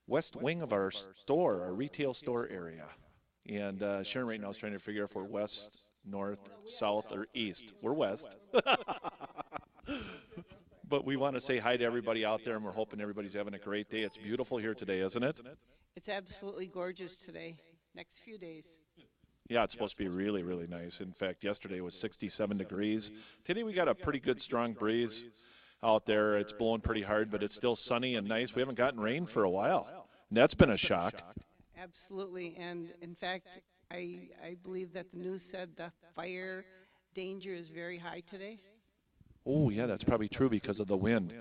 west wing of our store, our retail store area. And Sharon right now is trying to figure out if we're west, north, south, or east. We're west. But we want to say hi to everybody out there, and we're hoping everybody's having a great day. It's beautiful here today, isn't it? It's absolutely gorgeous today. Next few days. Yeah, it's supposed to be really, really nice. In fact, yesterday was 67 degrees. Today we got a pretty good strong breeze out there. It's blowing pretty hard, but it's still sunny and nice. We haven't gotten rain for a while, and that's been a shock. Absolutely. And in fact, I believe that the news said the fire danger is very high today. Oh, yeah, that's probably true because of the wind.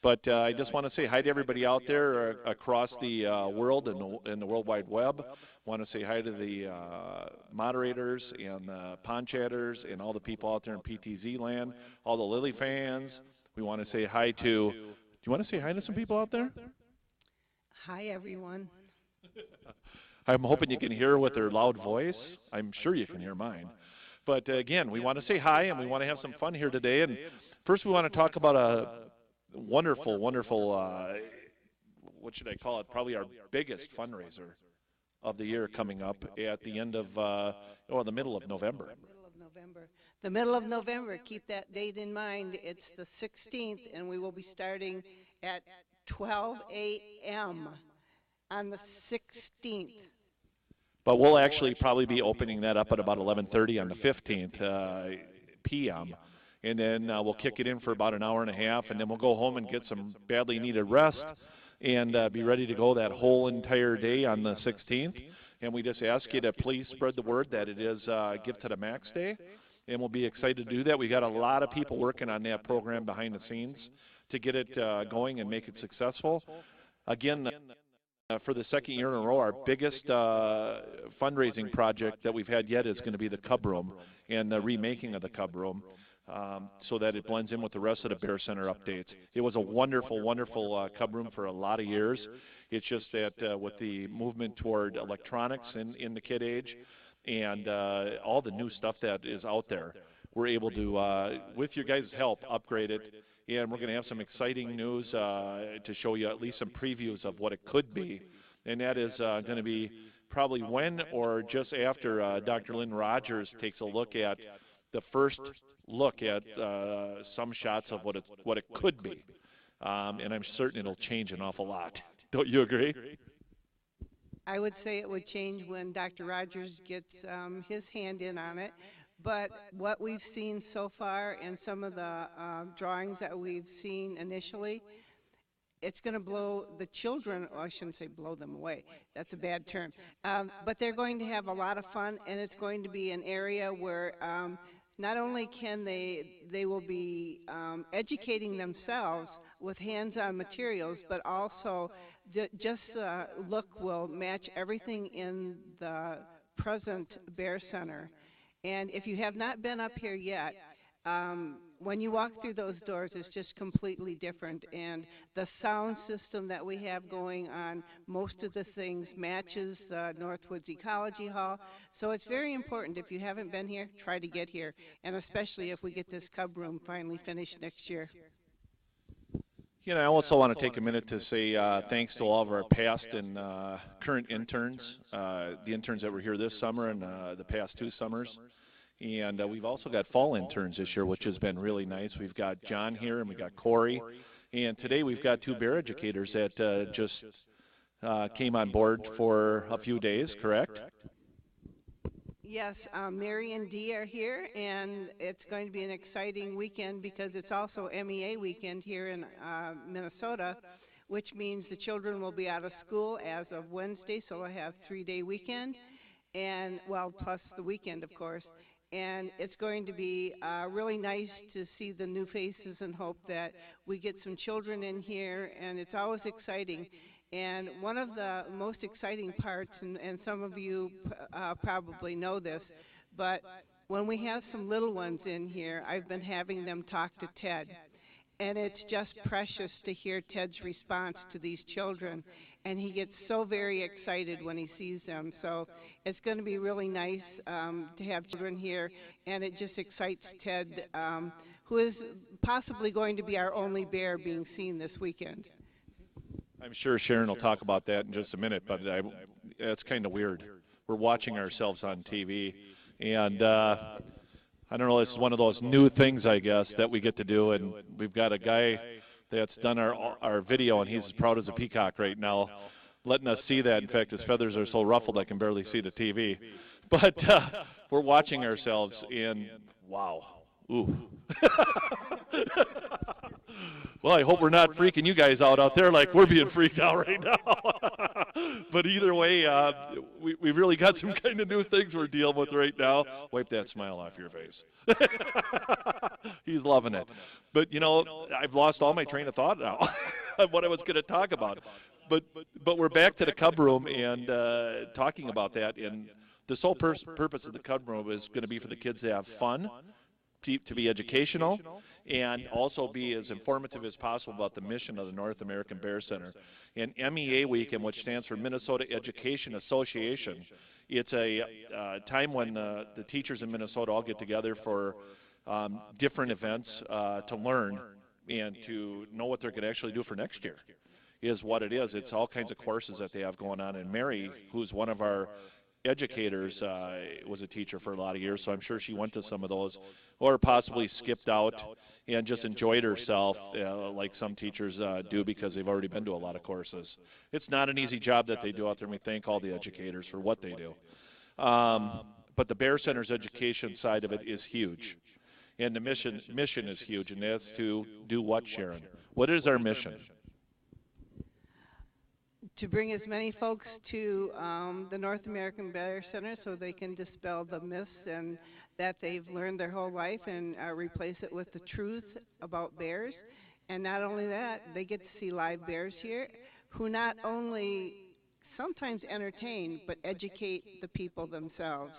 But I just want to say hi to everybody out there across the world and the World Wide Web. Want to say hi to the moderators and pond chatters and all the people out there in PTZ land, all the Lily fans. We want to say hi to, do you want to say hi to some people out there? Hi, everyone. I'm hoping you can hear with their loud voice. I'm sure you can hear mine. But again, we want to say hi and we want to have some fun here today. And first we want to talk about a wonderful, wonderful, what should I call it, probably our biggest fundraiser of the year coming up at the end of, the middle of November. The middle of November, keep that date in mind. It's the 16th, and we will be starting at 12 a.m. on the 16th. But we'll actually probably be opening that up at about 11:30 on the 15th p.m. And then we'll kick it in for about an hour and a half, and then we'll go home and get some badly needed rest and be ready to go that whole entire day on the 16th. And we just ask you to please spread the word that it is Give to the Max Day, and we'll be excited to do that. We got a lot of people working on that program behind the scenes to get it going and make it successful. Again, for the second year in a row, our biggest fundraising project that we've had yet is going to be the Cub Room and the remaking of the Cub Room so that it blends in with the rest of the Bear Center updates. It was a wonderful, wonderful Cub Room for a lot of years. It's just that with the movement toward electronics in the kid age and all the new stuff that is out there, we're able to, with your guys' help, upgrade it. And we're going to have some exciting news to show you at least some previews of what it could be. And that is going to be probably when or just after Dr. Lynn Rogers takes a look at the first look at some shots of what it could be. And I'm certain it'll change an awful lot. Don't you agree? I would say it would change when Dr. Rogers gets his hand in on it. But what we've seen so far and some of the drawings that we've seen initially, it's going to blow the children, or I shouldn't say blow them away. That's a bad term. But they're going to have a lot of fun, and it's going to be an area where not only can they will be educating themselves with hands-on materials, but also just the look will match everything in the present Bear Center. And if you have not been up here yet, when you walk through those doors, it's just completely different. And the sound system that we have going on, most of the things matches Northwoods Ecology Hall. So it's very important. If you haven't been here, try to get here, and especially if we get this Cub Room finally finished next year. You know, I also want to take a minute to say thanks to all of our past and current interns, the interns that were here this summer and the past 2 summers. And we've also got fall interns this year, which has been really nice. We've got John here and we've got Corey. And today we've got 2 bear educators that just came on board for a few days, correct? Yes, Mary and Dee are here, and it's going to be an exciting weekend because it's also MEA weekend here in Minnesota, which means the children will be out of school as of Wednesday, so we'll have 3-day weekend, and well, plus the weekend, of course. And it's going to be really nice to see the new faces and hope that we get some children in here, and it's always exciting. And one of the most exciting parts, and some of you probably know this, but when we have some little ones in here, I've been having them talk to Ted. And it's just precious to hear Ted's response to these children. And he gets so very excited when he sees them. So it's going to be really nice to have children here. And it just excites Ted, who is possibly going to be our only bear being seen this weekend. I'm sure Sharon will talk about that in just a minute, but it's kind of weird. We're watching ourselves on TV, and I don't know, it's one of those new things, I guess, that we get to do, and we've got a guy that's done our video, and he's as proud as a peacock right now, letting us see that. In fact, his feathers are so ruffled I can barely see the TV. But we're watching ourselves, and wow, ooh. Well, I hope we're not freaking you guys out there like we're being freaked out right now. But either way, we really got some kind of new things we're dealing with right now. Wipe that smile off your face. He's loving it. But, you know, I've lost all my train of thought now of what I was going to talk about. But we're back to the Cub Room and talking about that. And the sole purpose of the Cub Room is going to be for the kids to have fun, to be educational, and also be as informative as possible about the mission of the North American Bear Center. And MEA Weekend, which stands for Minnesota Education Association, it's a time when the teachers in Minnesota all get together for different events to learn and to know what they're going to actually do for next year is what it is. It's all kinds of courses that they have going on. And Mary, who's one of our educators, was a teacher for a lot of years, so I'm sure she went to some of those, or possibly skipped out and just enjoyed herself like some teachers do because they've already been to a lot of courses. It's not an easy job that they do out there, and we thank all the educators for what they do. But the Bear Center's education side of it is huge, and the mission is huge, and that's to do what, Sharon? What is our mission? To bring as many folks to the North American Bear Center so they can dispel the myths and that they've learned their whole life and replace it with the truth about bears. And not only that, they get to see live bears here who not only sometimes entertain but educate the people themselves.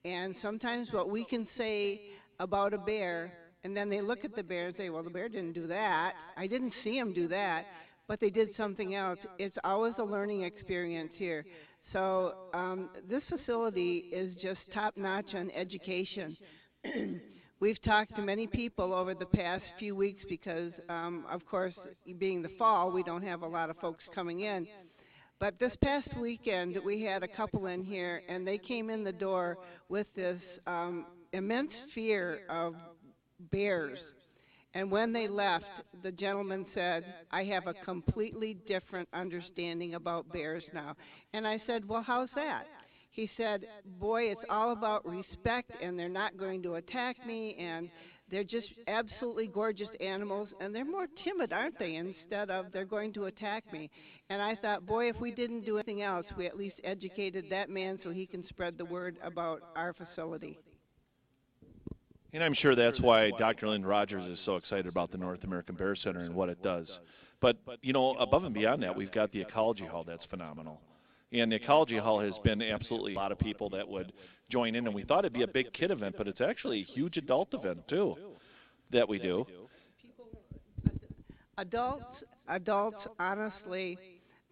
And sometimes what we can say about a bear, and then they look at the bear and say, well, the bear didn't do that. I didn't see him do that. But they did something else. It's always a learning experience here. So this facility is just top-notch on education. We've talked to many people over the past few weeks because, of course, being the fall, we don't have a lot of folks coming in. But this past weekend, we had a couple in here, and they came in the door with this immense fear of bears. And when they left, the gentleman said, I have a completely different understanding about bears now. And I said, well, how's that? He said, boy, it's all about respect, and they're not going to attack me, and they're just absolutely gorgeous animals, and they're more timid, aren't they, instead of they're going to attack me. And I thought, boy, if we didn't do anything else, we at least educated that man so he can spread the word about our facility. And I'm sure that's why Dr. Lynn Rogers is so excited about the North American Bear Center and what it does. But, you know, above and beyond that, we've got the Ecology Hall that's phenomenal. And the Ecology Hall has been absolutely a lot of people that would join in. And we thought it'd be a big kid event, but it's actually a huge adult event, too, that we do. Adults, honestly,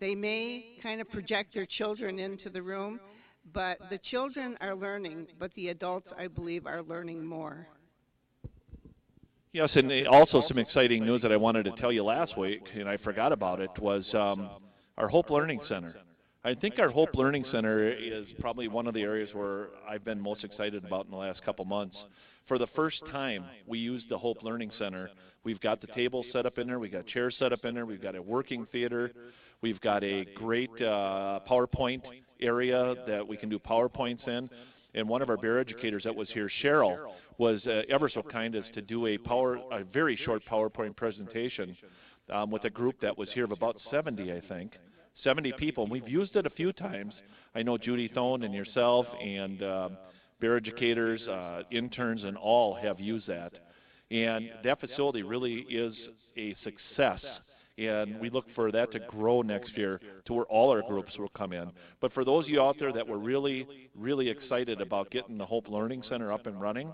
they may kind of project their children into the room, but the children are learning, but the adults, I believe, are learning more. Yes, and also some exciting news that I wanted to tell you last week, and I forgot about it, was our Hope Learning Center. I think our Hope Learning Center is probably one of the areas where I've been most excited about in the last couple months. For the first time, we used the Hope Learning Center. We've got the tables set up in there. We've got chairs set up in there. We've got a working theater. We've got a great PowerPoint area that we can do PowerPoints in. And one of our bear educators that was here, Cheryl, was ever so kind as to do a very short PowerPoint presentation with a group that was here of about 70, I think. 70 people, and we've used it a few times. I know Judy Thone and yourself and bear educators, interns, and all have used that. And that facility really is a success. And we look for that to grow next year to where all our groups will come in. But for those of you out there that were really, really excited about getting the Hope Learning Center up and running,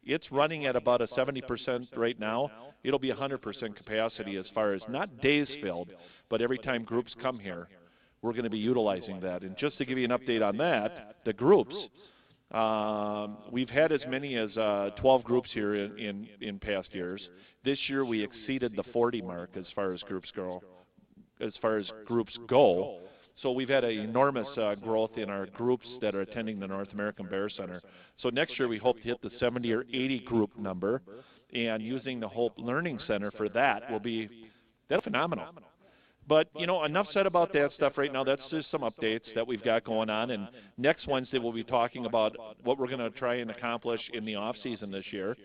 it's running at about a 70% right now. It'll be 100% capacity as far as not days filled, but every time groups come here, we're going to be utilizing that. And just to give you an update on that, the groups, we've had as many as 12 groups here in past years. This year we exceeded the 40 mark as far as groups go. as far as groups go. So we've had an enormous growth in our groups that are attending the North American Bear Center. So next year we hope to hit the 70 or 80 group number, and using the Hope Learning Center for that will be that's phenomenal. But, you know, enough said about that stuff right now. That's just some updates that we've got going on. And next Wednesday we'll be talking about what we're going to try and accomplish in the off season this year.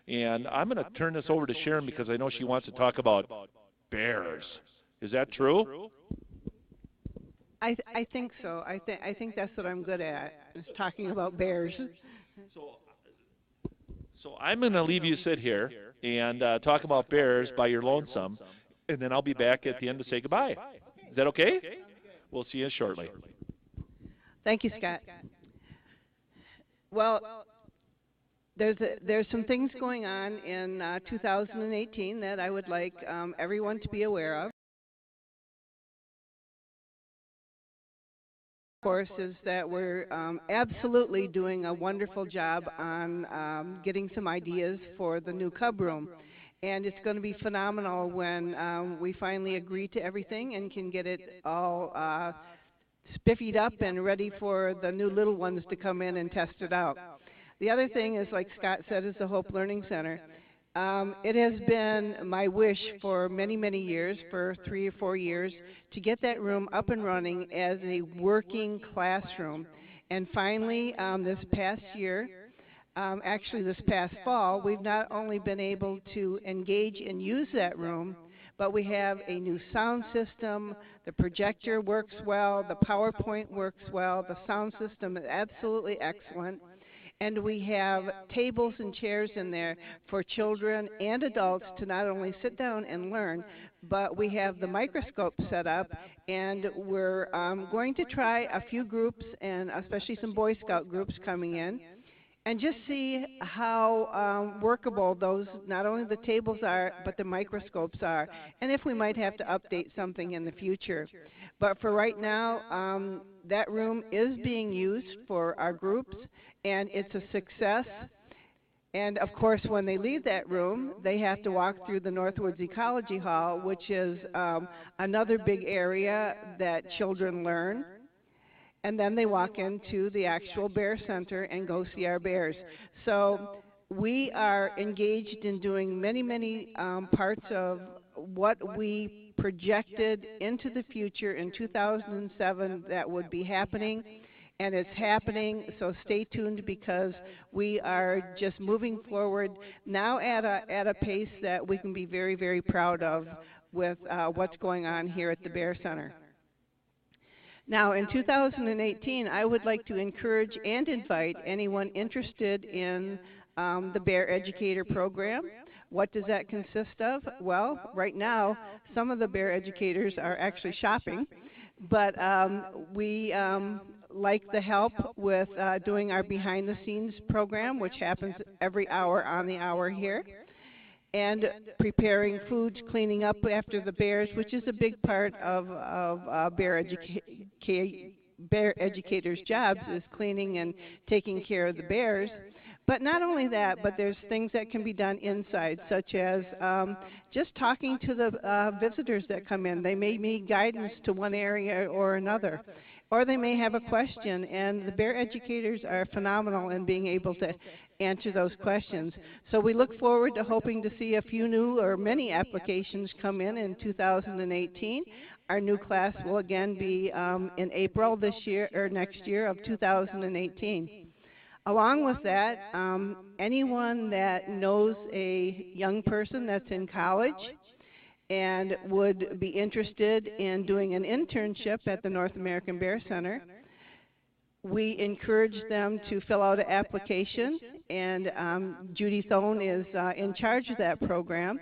And I'm going to turn this over to Sharon because I know she wants to talk about bears. Is that true? I think so. I think that's what I'm good at, is talking about bears. So I'm going to leave you sit here and talk about bears by your lonesome, and then I'll be back at the end to say goodbye. Is that okay? We'll see you shortly. Thank you, Scott. Well, there's some things going on in 2018 that I would like everyone to be aware of. Of course, is that we're absolutely doing a wonderful job on getting some ideas for the new cub room. And it's going to be phenomenal when we finally agree to everything and can get it all spiffied up and ready for the new little ones to come in and test it out. The other thing is, like Scott said, is the Hope Learning Center. It has been my wish for many, many years, for 3 or 4 years, to get that room up and running as a working classroom. And finally, this past year, actually this past fall, we've not only been able to engage and use that room, but we have a new sound system. The projector works well, the PowerPoint works well, the sound system is absolutely excellent. And we have tables and chairs in there for children and adults to not only sit down and learn, but we have the microscope set up, and we're going to try a few groups, and especially some Boy Scout groups coming in, and just see how workable those, not only the tables are, but the microscopes are, and if we might have to update something in the future. But for right now, that room is being used for our groups, and it's a success. And of course, when they leave that room, they have to walk through the Northwoods Ecology Hall, which is another big area that children learn. And then they walk into the actual Bear Center and go see our bears. So we are engaged in doing many, many parts of what we projected into the future in 2007 that would be happening. And it's happening, so stay tuned, because we are just moving forward now at a pace that we can be very, very proud of with what's going on here at the Bear Center. Now, in 2018, I would like to encourage and invite anyone interested in the Bear Educator program. What does that consist of? Well, right now, some of the bear educators are actually shopping, but we like the help with doing our behind-the-scenes program, which happens every hour on the hour here, and preparing foods, cleaning up after the bears, which is a big part of bear educators' jobs, is cleaning and taking care of the bears. But not only that, but there's things that can be done inside, such as just talking to the visitors that come in. They may need guidance to one area or another, or they may have a question, and the bear educators are phenomenal in being able to answer those questions. So we look forward to hoping to see a few new or many applications come in 2018. Our new class will again be in April this year, or next year of 2018. Along with that, anyone that knows a young person that's in college and would be interested in doing an internship at the North American Bear Center, we encourage them to fill out an application, and Judy Thone is in charge of that program.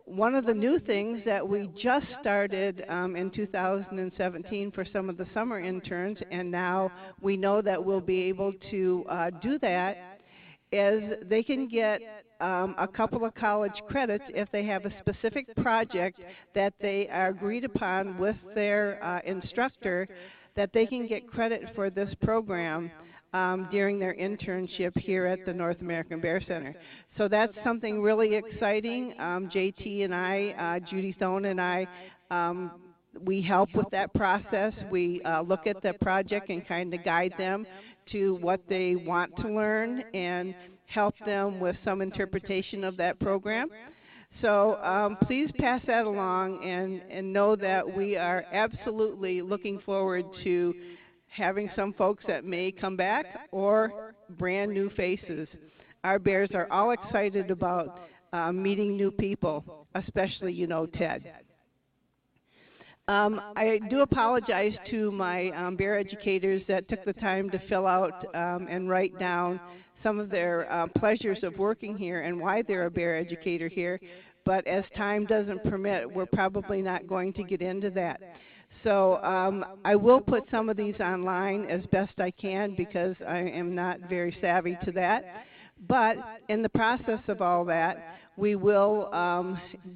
One of the new things that we just started in 2017 for some of the summer interns, and now we know that we'll be able to do that, is they can get a couple of college credits if they have a specific project that they are agreed upon with their instructor, that they can get credit for this program during their internship here at the North American Bear Center. So that's something really exciting. JT and I, Judy Thone and I, we help with that process. We look at the project and kind of guide them to what they want to learn and help them with some interpretation of that program. So please pass that along and know that we are absolutely looking forward to having some folks that may come back or brand new faces. Our bears are all excited about meeting new people, especially, Ted. I do apologize to my bear educators that took the time to fill out and write down some of their pleasures of working here and why they're a bear educator here. But as time doesn't permit, we're probably not going to get into that. So I will put some of these online as best I can because I am not very savvy to that. But in the process of all that, we will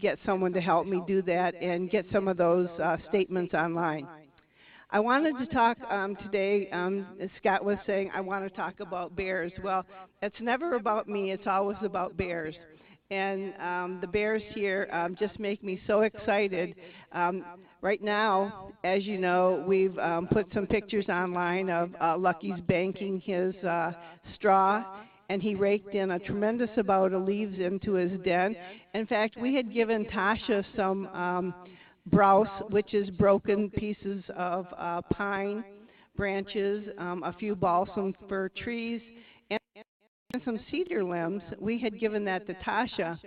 get someone to help me do that and get some of those statements online. I wanted to talk today, as Scott was saying, I want to talk about bears. Well, it's never about me, it's always about bears. And the bears here just make me so excited. Right now, as you know, we've put some pictures online of Lucky's banking his straw, and he raked in a tremendous amount of leaves into his den. In fact, we had given Tasha some browse, which is broken pieces of pine branches, a few balsam fir trees, and some cedar limbs. We had given that to Tasha.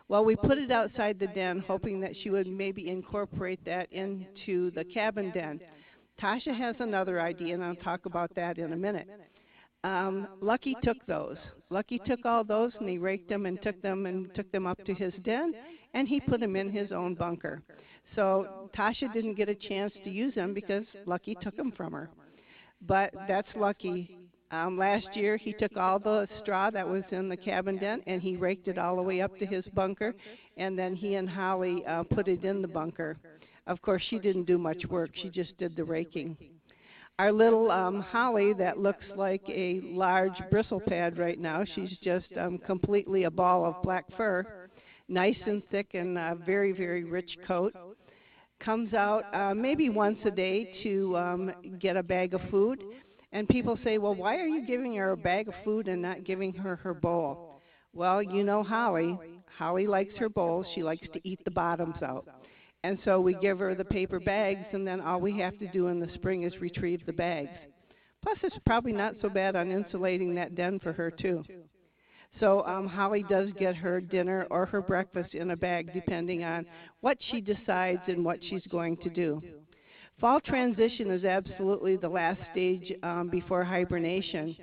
Well, we put it outside the den, hoping that she would maybe incorporate that into the cabin den. Tasha has another idea, and I'll talk about that in a minute. Lucky took those. Lucky took all those, and he raked them and took them up to his den, and he put them in his own bunker. So Tasha didn't get a chance to use them because Lucky took them from her. But that's Lucky. Last year, he took all the straw that was in the cabin den, and he raked it all the way up to his bunker, and then he and Holly put it in the bunker. Of course, she didn't do much work. She just did the raking. Our little Holly that looks like a large bristle pad right now, she's just completely a ball of black fur, nice and thick and very, very rich coat. Comes out maybe once a day to get a bag of food. And people say, well, why are you giving her a bag of food and not giving her her bowl? Well, you know Holly. Holly likes her bowls. She likes to eat the bottoms out. And so we give her the paper bags, and then all we have to do in the spring is retrieve the bags. Plus, it's probably not so bad on insulating that den for her, too. So Holly does get her dinner or her breakfast in a bag, depending on what she decides and what she's going to do. Fall transition is absolutely the last stage before hibernation.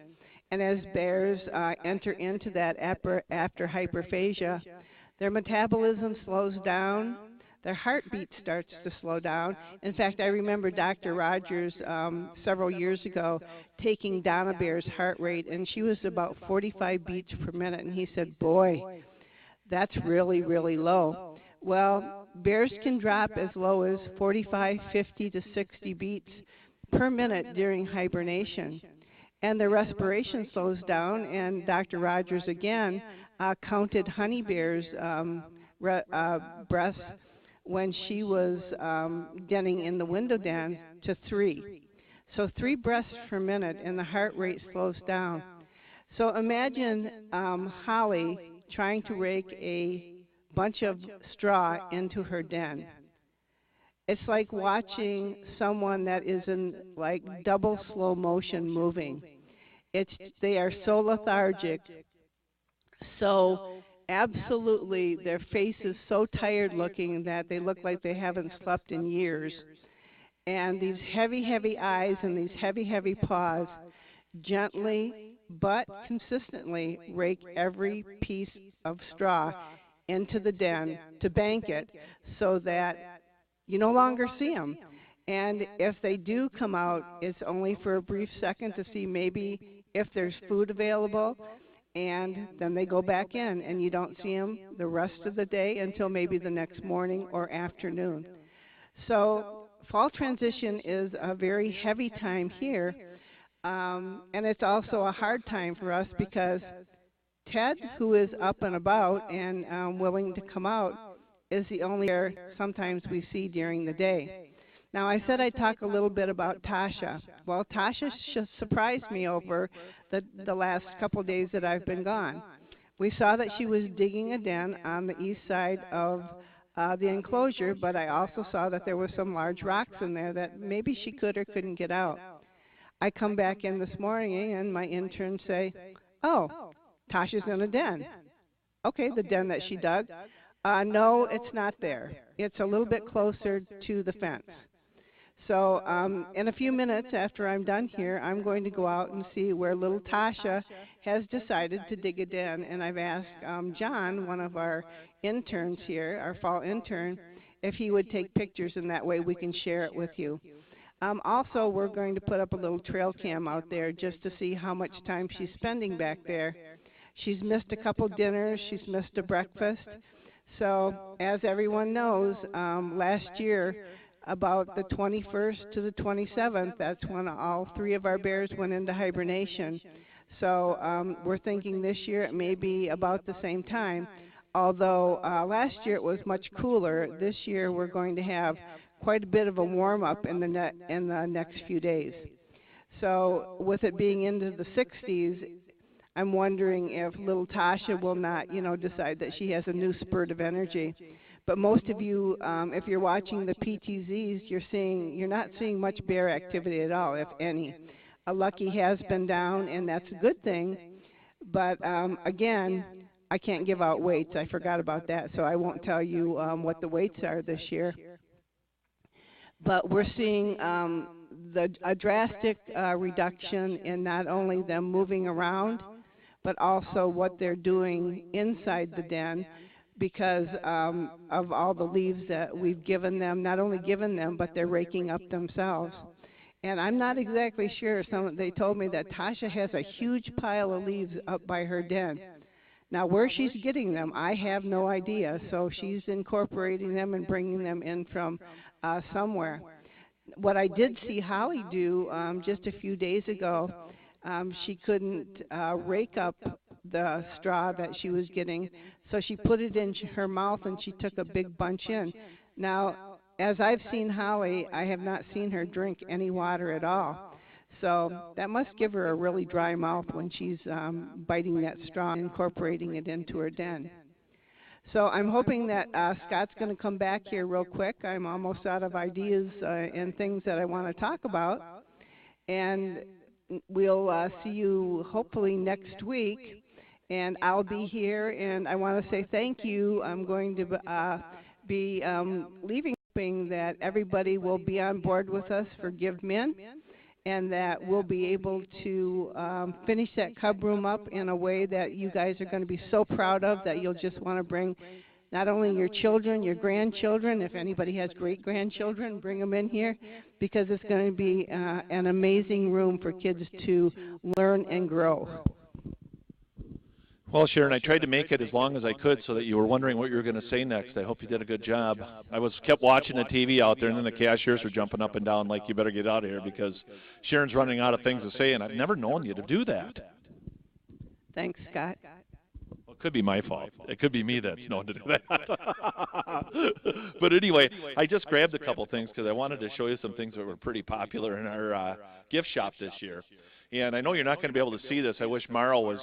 And as bears enter into that after hyperphagia, their metabolism slows down. Their heartbeat starts to slow down. In fact, I remember Dr. Rogers several years ago taking Donna Bear's heart rate, and she was about 45 beats per minute. And he said, boy, that's really, really low. Well, bears can drop as low as 45, 50 to 60 beats per minute during hibernation. And their respiration slows down, and Dr. Rogers again counted Honey Bear's breaths when she was denning in the window den to 3. So 3 breaths per minute, and the heart rate slows down. So imagine Holly trying to rake a bunch of straw into her den. It's like watching someone that is in like double slow motion moving. They are so lethargic, so absolutely their face is so tired looking that they look like they haven't slept in years. And these heavy, heavy eyes and these heavy, heavy paws gently but consistently rake every piece of straw into the den to bank it so that you no longer see them. And if they do come out, it's only for a brief second to see maybe if there's food available, and then they go back in, and you don't see them the rest of the day until maybe the next morning or afternoon. So fall transition is a very heavy time here, and it's also a hard time for us because Ted, who is up and about and willing to come out, is the only bear sometimes we see during the day. Now, I said I'd talk a little bit about Tasha. Well, Tasha surprised me over the last couple days that I've been gone. We saw that she was digging a den on the east side of the enclosure, but I also saw that there were some large rocks in there that maybe she could or couldn't get out. I come back in this morning and my interns say, "Oh, Tasha's in a den." Okay, the den that she dug. No, it's not there. It's a little bit closer to the fence. So in a few minutes after I'm done here, I'm going to go out and see where little Tasha has decided to dig a den. And I've asked John, one of our interns here, our fall intern, if he would take pictures, and that way we can share it with you. Also, we're going to put up a little trail cam out there just to see how much time she's spending back there. She's missed a couple dinners. She's missed a breakfast. So, as everyone knows, last year, about the 21st to the 27th, that's when all three of our bears went into hibernation. So we're thinking this year it may be about the same time. Although last year it was much cooler, this year we're going to have quite a bit of a warm-up in the next few days. So with it being into the 60s, I'm wondering if little Tasha will not, decide that she has a new spurt of energy. But most of you, if you're watching the PTZs, you're not seeing much bear activity at all, if any. Lucky has been down, and that's a good thing. But again, I can't give out weights. I forgot about that, so I won't tell you what the weights are this year. But we're seeing a drastic reduction in not only them moving around, but also what they're doing inside the den, because of all the leaves that we've given them, not only given them, but they're raking up themselves. And I'm not exactly sure. They told me that Tasha has a huge pile of leaves up by her den. Now, where she's getting them, I have no idea. So she's incorporating them and bringing them in from somewhere. What I did see Holly do just a few days ago, she couldn't rake up the straw that she was getting, so she put it in her mouth and she took a big bunch in. Now, as I've seen Holly, I have not seen her drink any water at all. So that must give her a really dry mouth when she's biting that straw and incorporating it into her den. So I'm hoping that Scott's going to come back here real quick. I'm almost out of ideas and things that I want to talk about. And we'll see you hopefully next week. And I'll be here, and I want to say thank you. I'm going to be leaving, hoping that everybody will be on board with us for Give Min, and that we'll be able to finish that cub room up in a way that you guys are going to be so proud of that you'll just want to bring not only your children, your grandchildren, if anybody has great-grandchildren, bring them in here, because it's going to be an amazing room for kids to learn and grow. Well, Sharon, I tried to make it as long as I could so that you were wondering what you were going to say next. I hope you did a good job. I kept watching the TV out there, and then the cashiers were jumping up and down like, you better get out of here, because Sharon's running out of things to say, and I've never known you to do that. Thanks, Scott. Well, it could be my fault. It could be me that's known to do that. But anyway, I just grabbed a couple things because I wanted to show you some things that were pretty popular in our gift shop this year. And I know you're not going to be able to see this. I wish Mauro was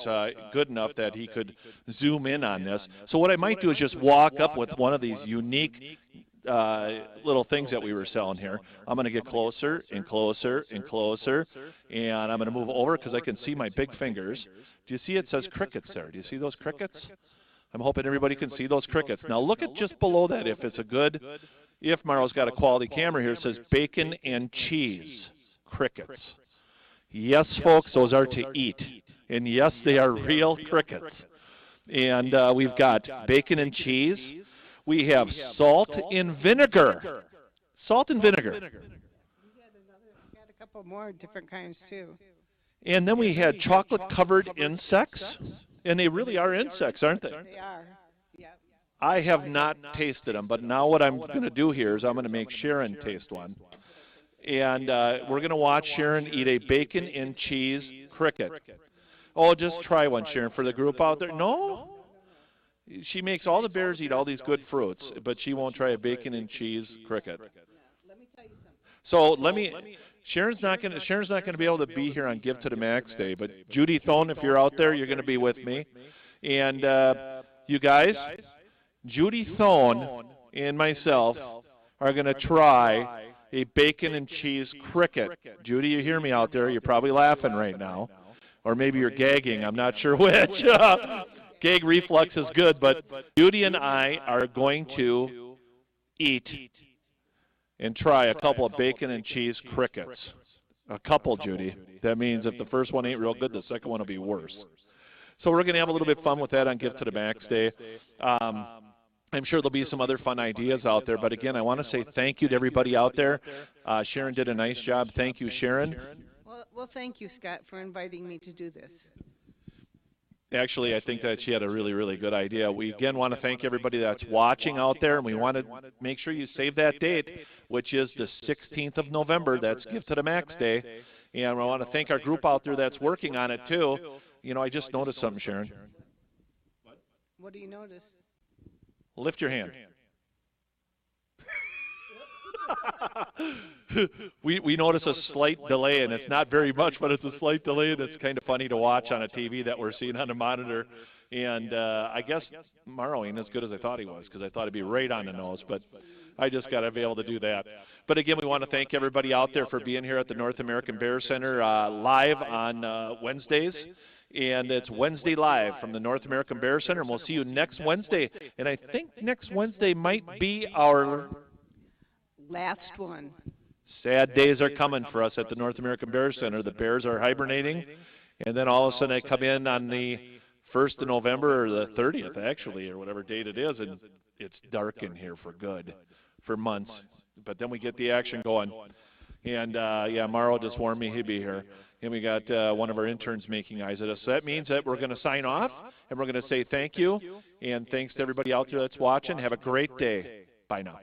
good enough that he could zoom in on this. So what I might do is just walk up with one of these unique little things that we were selling here. I'm going to get closer and closer and closer, and I'm going to move over because I can see my big fingers. Do you see it says crickets there? Do you see those crickets? I'm hoping everybody can see those crickets. Now look at just below that if Mauro's got a quality camera here, it says bacon and cheese crickets. Yes, folks, those are to eat. And yes, they are real crickets. And we've got bacon and cheese. We have salt and vinegar. Salt and vinegar. We got a couple more different kinds, too. And then we had chocolate-covered insects. And they really are insects, aren't they? They are. Yeah. I have not tasted them, but now what I'm going to do here is I'm going to make Sharon taste one. And we're going to watch Sharon eat a bacon and cheese cricket. Oh, just try one, Sharon, for the group out there. No? She makes all the bears eat all these good fruits, but she won't try a bacon and cheese cricket. Let me tell you something. So Sharon's not gonna be able to be here on Give to the Max Day, but Judy Thone, if you're out there, you're gonna be with me, and you guys, Judy Thone and myself are gonna try a bacon and cheese cricket. Judy, you hear me out there? You're probably laughing right now, or maybe you're gagging. I'm not sure which. Gag reflex is good, but Judy and I are going to eat and try a couple of bacon and cheese crickets. A couple, Judy. That means if the first one ain't real good, the second one will be worse. So we're going to have a little bit of fun with that on Give to the Max Day. I'm sure there'll be some other fun ideas out there, but again, I want to say thank you to everybody out there. Sharon did a nice job. Thank you, Sharon. Well, thank you, Scott, for inviting me to do this. Actually, I think that she had a really, really good idea. We again want to thank everybody that's watching out there, and we want to make sure you save that date, which is the 16th of November. That's Give to the Max Day. And I want to thank our group out there that's working on it, too. You know, I just noticed something, Sharon. What do you notice? Lift your hand. we notice a slight delay, and it's not very much, but it's a slight delay, and it's kind of funny to watch on a TV that we're seeing on the monitor. And I guess Morrow ain't as good as I thought he was, because I thought he'd be right on the nose, but I just got to be able to do that. But again, we want to thank everybody out there for being here at the North American Bear Center live on Wednesdays. And it's Wednesday live from the North American Bear Center, and we'll see you next Wednesday. And I think next Wednesday might be our last one. Sad days are coming for us at the North American Bear Center. The bears are hibernating, and then all of a sudden they come in on the 1st of November, or the 30th actually, or whatever date it is, and it's dark in here for good, for months. But then we get the action going. And yeah, Morrow just warned me he'd be here. And we got one of our interns making eyes at us. So that means that we're going to sign off, and we're going to say thank you. And thanks to everybody out there that's watching. Have a great day. Bye now.